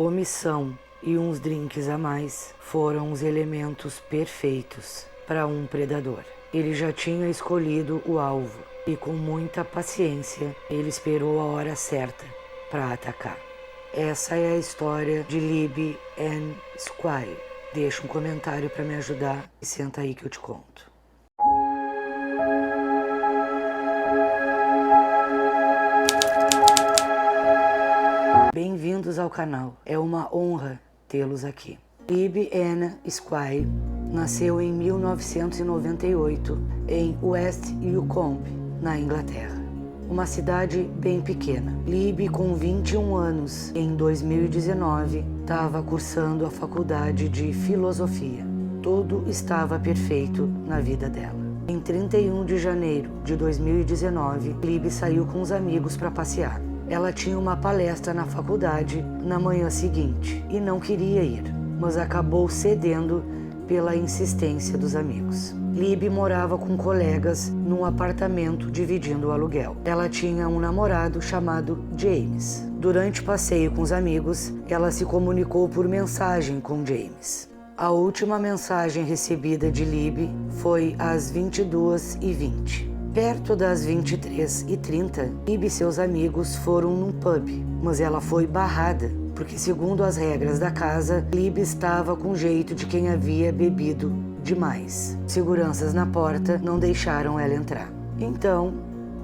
omissão e uns drinks a mais foram os elementos perfeitos para um predador. Ele já tinha escolhido o alvo e com muita paciência ele esperou a hora certa para atacar. Essa é a história de Libby Ann Squire. Deixa um comentário para me ajudar e senta aí que eu te conto. Bem-vindos ao canal, é uma honra tê-los aqui. Libby Ann Squire nasceu em 1998 em West Yukon, na Inglaterra, uma cidade bem pequena. Libby, com 21 anos, em 2019, estava cursando a faculdade de filosofia. Tudo estava perfeito na vida dela. Em 31 de janeiro de 2019, Libby saiu com os amigos para passear. Ela tinha uma palestra na faculdade na manhã seguinte e não queria ir, mas acabou cedendo pela insistência dos amigos. Libby morava com colegas num apartamento dividindo o aluguel. Ela tinha um namorado chamado James. Durante o passeio com os amigos, ela se comunicou por mensagem com James. A última mensagem recebida de Libby foi às 22h20. Perto das 23h30, Libby e seus amigos foram num pub, mas ela foi barrada, porque segundo as regras da casa, Libby estava com jeito de quem havia bebido demais. Seguranças na porta não deixaram ela entrar. Então,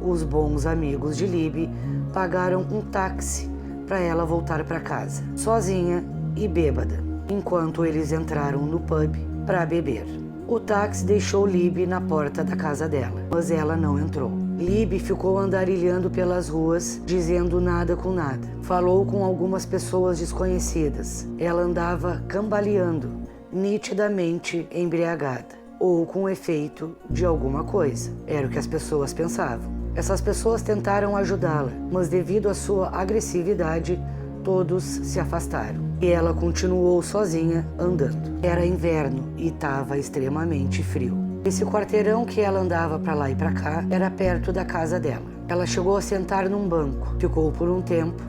os bons amigos de Libby pagaram um táxi para ela voltar para casa, sozinha e bêbada, enquanto eles entraram no pub para beber. O táxi deixou Libby na porta da casa dela, mas ela não entrou. Libby ficou andarilhando pelas ruas, dizendo nada com nada. Falou com algumas pessoas desconhecidas. Ela andava cambaleando, nitidamente embriagada, ou com efeito de alguma coisa. Era o que as pessoas pensavam. Essas pessoas tentaram ajudá-la, mas devido à sua agressividade, todos se afastaram e ela continuou sozinha andando. Era inverno e estava extremamente frio. Esse quarteirão que ela andava para lá e para cá era perto da casa dela. Ela chegou a sentar num banco, ficou por um tempo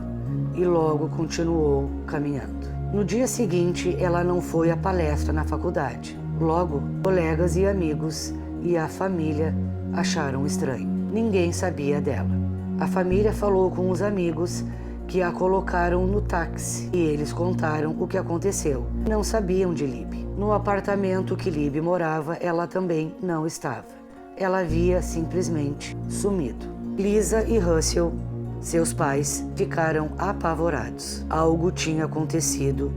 e logo continuou caminhando. No dia seguinte, ela não foi à palestra na faculdade. Logo, colegas e amigos e a família acharam estranho. Ninguém sabia dela. A família falou com os amigos que a colocaram no táxi e eles contaram o que aconteceu. Não sabiam de Libby. No apartamento que Libby morava, ela também não estava. Ela havia simplesmente sumido. Lisa e Russell, seus pais, ficaram apavorados. Algo tinha acontecido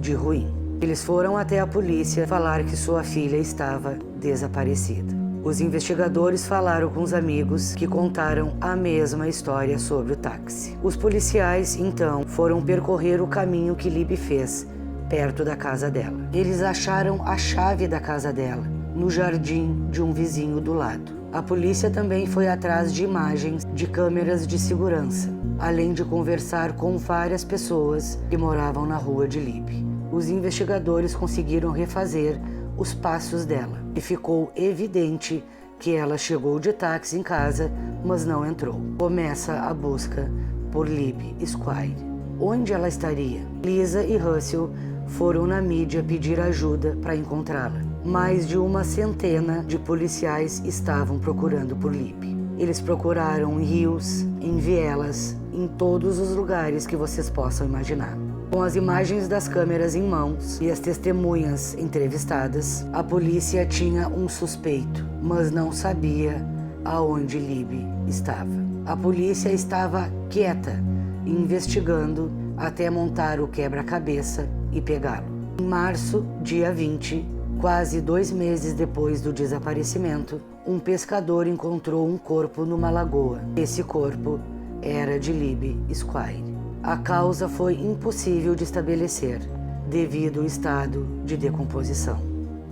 de ruim. Eles foram até a polícia falar que sua filha estava desaparecida. Os investigadores falaram com os amigos que contaram a mesma história sobre o táxi. Os policiais, então, foram percorrer o caminho que Libby fez, perto da casa dela. Eles acharam a chave da casa dela, no jardim de um vizinho do lado. A polícia também foi atrás de imagens de câmeras de segurança, além de conversar com várias pessoas que moravam na rua de Libby. Os investigadores conseguiram refazer os passos dela e ficou evidente que ela chegou de táxi em casa, mas não entrou. Começa a busca por Libby Squire. Onde ela estaria? Lisa e Russell foram na mídia pedir ajuda para encontrá-la. Mais de uma centena de policiais estavam procurando por Libby. Eles procuraram em rios, em vielas, em todos os lugares que vocês possam imaginar. Com as imagens das câmeras em mãos e as testemunhas entrevistadas, a polícia tinha um suspeito, mas não sabia aonde Libby estava. A polícia estava quieta, investigando até montar o quebra-cabeça e pegá-lo. Em março, dia 20, quase 2 meses depois do desaparecimento, um pescador encontrou um corpo numa lagoa. Esse corpo era de Libby Squire. A causa foi impossível de estabelecer, devido ao estado de decomposição.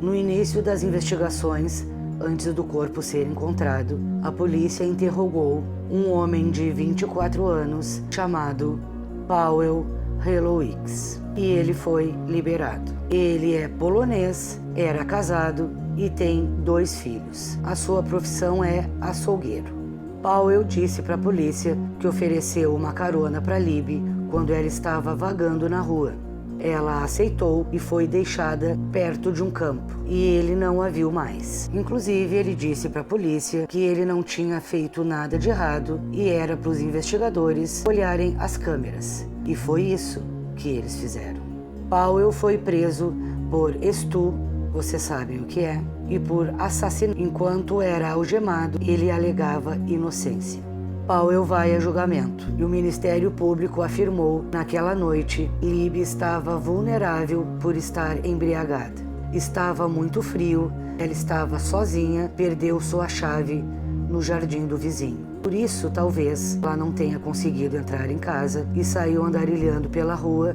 No início das investigações, antes do corpo ser encontrado, a polícia interrogou um homem de 24 anos chamado Powell Helowicz e ele foi liberado. Ele é polonês, era casado e tem 2 filhos. A sua profissão é açougueiro. Powell disse para a polícia que ofereceu uma carona para Libby quando ela estava vagando na rua. Ela aceitou e foi deixada perto de um campo, e ele não a viu mais. Inclusive, ele disse para a polícia que ele não tinha feito nada de errado e era para os investigadores olharem as câmeras. E foi isso que eles fizeram. Powell foi preso por estupro, você sabe o que é, e por assassinato. Enquanto era algemado, ele alegava inocência. Powell vai a julgamento e o Ministério Público afirmou naquela noite Libby estava vulnerável por estar embriagada. Estava muito frio, ela estava sozinha, perdeu sua chave no jardim do vizinho. Por isso, talvez, ela não tenha conseguido entrar em casa e saiu andarilhando pela rua,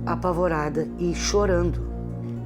apavorada e chorando.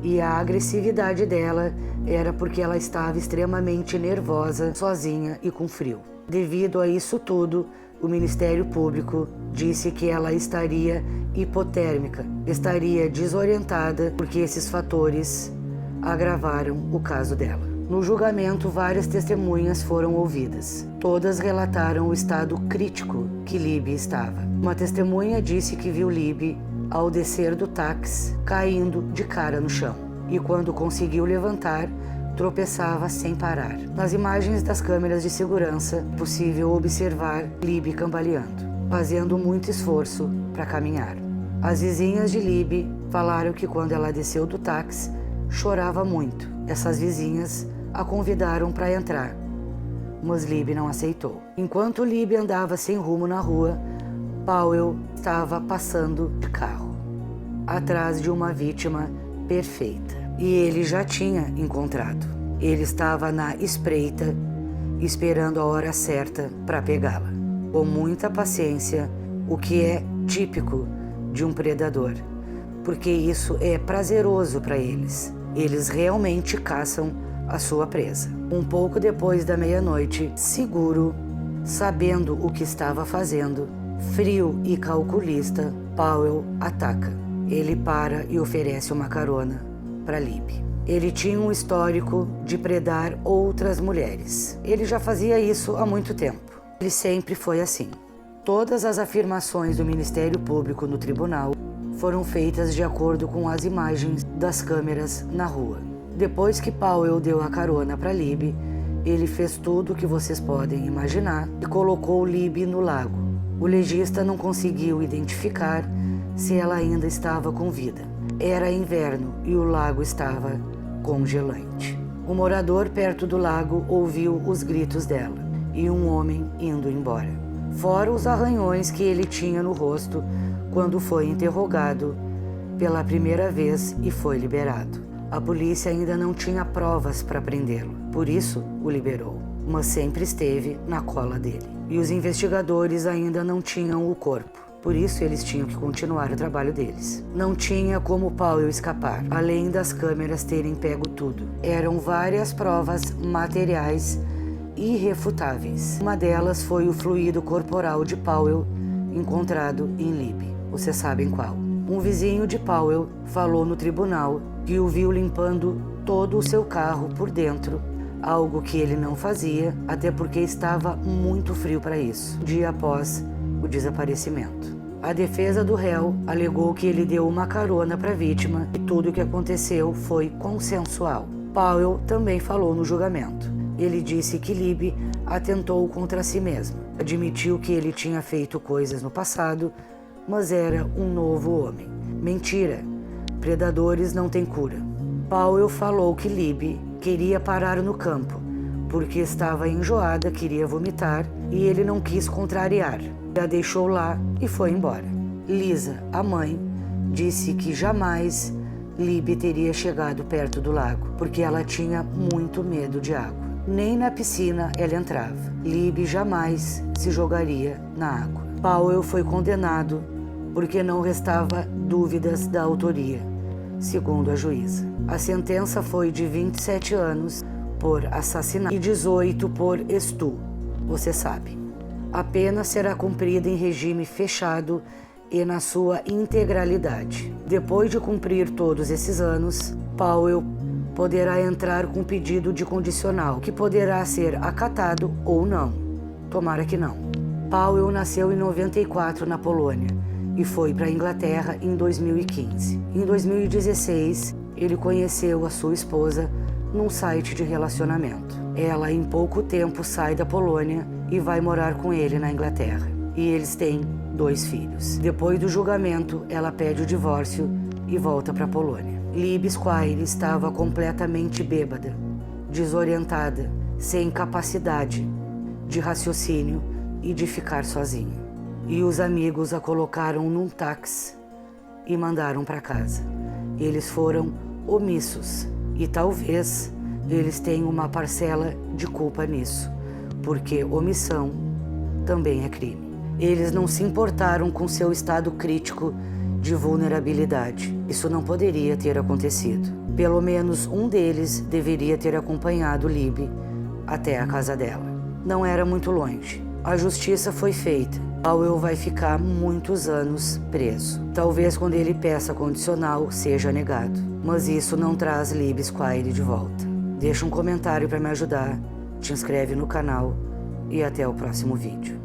E a agressividade dela era porque ela estava extremamente nervosa, sozinha e com frio. Devido a isso tudo, o Ministério Público disse que ela estaria hipotérmica, estaria desorientada porque esses fatores agravaram o caso dela. No julgamento, várias testemunhas foram ouvidas. Todas relataram o estado crítico que Libby estava. Uma testemunha disse que viu Libby ao descer do táxi, caindo de cara no chão. E quando conseguiu levantar, tropeçava sem parar. Nas imagens das câmeras de segurança, é possível observar Libby cambaleando, fazendo muito esforço para caminhar. As vizinhas de Libby falaram que quando ela desceu do táxi, chorava muito. Essas vizinhas a convidaram para entrar, mas Libby não aceitou. Enquanto Libby andava sem rumo na rua, Powell estava passando de carro, atrás de uma vítima perfeita. E ele já tinha encontrado. Ele estava na espreita, esperando a hora certa para pegá-la. Com muita paciência, o que é típico de um predador, porque isso é prazeroso para eles. Eles realmente caçam a sua presa. Um pouco depois da meia-noite, seguro, sabendo o que estava fazendo, frio e calculista, Powell ataca. Ele para e oferece uma carona para Libby. Ele tinha um histórico de predar outras mulheres. Ele já fazia isso há muito tempo. Ele sempre foi assim. Todas as afirmações do Ministério Público no tribunal foram feitas de acordo com as imagens das câmeras na rua. Depois que Powell deu a carona para Libby, ele fez tudo o que vocês podem imaginar e colocou Libby no lago. O legista não conseguiu identificar se ela ainda estava com vida. Era inverno e o lago estava congelante. O morador perto do lago ouviu os gritos dela e um homem indo embora. Fora os arranhões que ele tinha no rosto quando foi interrogado pela primeira vez e foi liberado. A polícia ainda não tinha provas para prendê-lo, por isso o liberou, mas sempre esteve na cola dele. E os investigadores ainda não tinham o corpo. Por isso, eles tinham que continuar o trabalho deles. Não tinha como Powell escapar, além das câmeras terem pego tudo. Eram várias provas materiais irrefutáveis. Uma delas foi o fluido corporal de Powell encontrado em Libby. Vocês sabem qual. Um vizinho de Powell falou no tribunal que o viu limpando todo o seu carro por dentro, algo que ele não fazia, até porque estava muito frio para isso, dia após o desaparecimento. A defesa do réu alegou que ele deu uma carona para a vítima e tudo o que aconteceu foi consensual. Powell também falou no julgamento. Ele disse que Libby atentou contra si mesma. Admitiu que ele tinha feito coisas no passado, mas era um novo homem. Mentira. Predadores não têm cura. Powell falou que Libby queria parar no campo, porque estava enjoada, queria vomitar e ele não quis contrariar. A deixou lá e foi embora. Lisa, a mãe, disse que jamais Libby teria chegado perto do lago, porque ela tinha muito medo de água. Nem na piscina ela entrava. Libby jamais se jogaria na água. Powell foi condenado porque não restava dúvidas da autoria, segundo a juíza. A sentença foi de 27 anos por assassinato e 18 por estupro. Você sabe. A pena será cumprida em regime fechado e na sua integralidade. Depois de cumprir todos esses anos, Powell poderá entrar com pedido de condicional, que poderá ser acatado ou não. Tomara que não. Powell nasceu em 94 na Polônia e foi para a Inglaterra em 2015. Em 2016, ele conheceu a sua esposa num site de relacionamento. Ela, em pouco tempo, sai da Polônia e vai morar com ele na Inglaterra. E eles têm 2 filhos. Depois do julgamento, ela pede o divórcio e volta para a Polônia. Lib Squire estava completamente bêbada, desorientada, sem capacidade de raciocínio e de ficar sozinha. E os amigos a colocaram num táxi e mandaram para casa. Eles foram omissos e talvez eles tenham uma parcela de culpa nisso, porque omissão também é crime. Eles não se importaram com seu estado crítico de vulnerabilidade. Isso não poderia ter acontecido. Pelo menos um deles deveria ter acompanhado Lib até a casa dela. Não era muito longe. A justiça foi feita. Powell vai ficar muitos anos preso. Talvez quando ele peça condicional seja negado. Mas isso não traz Lib Squire de volta. Deixa um comentário para me ajudar, te inscreve no canal e até o próximo vídeo.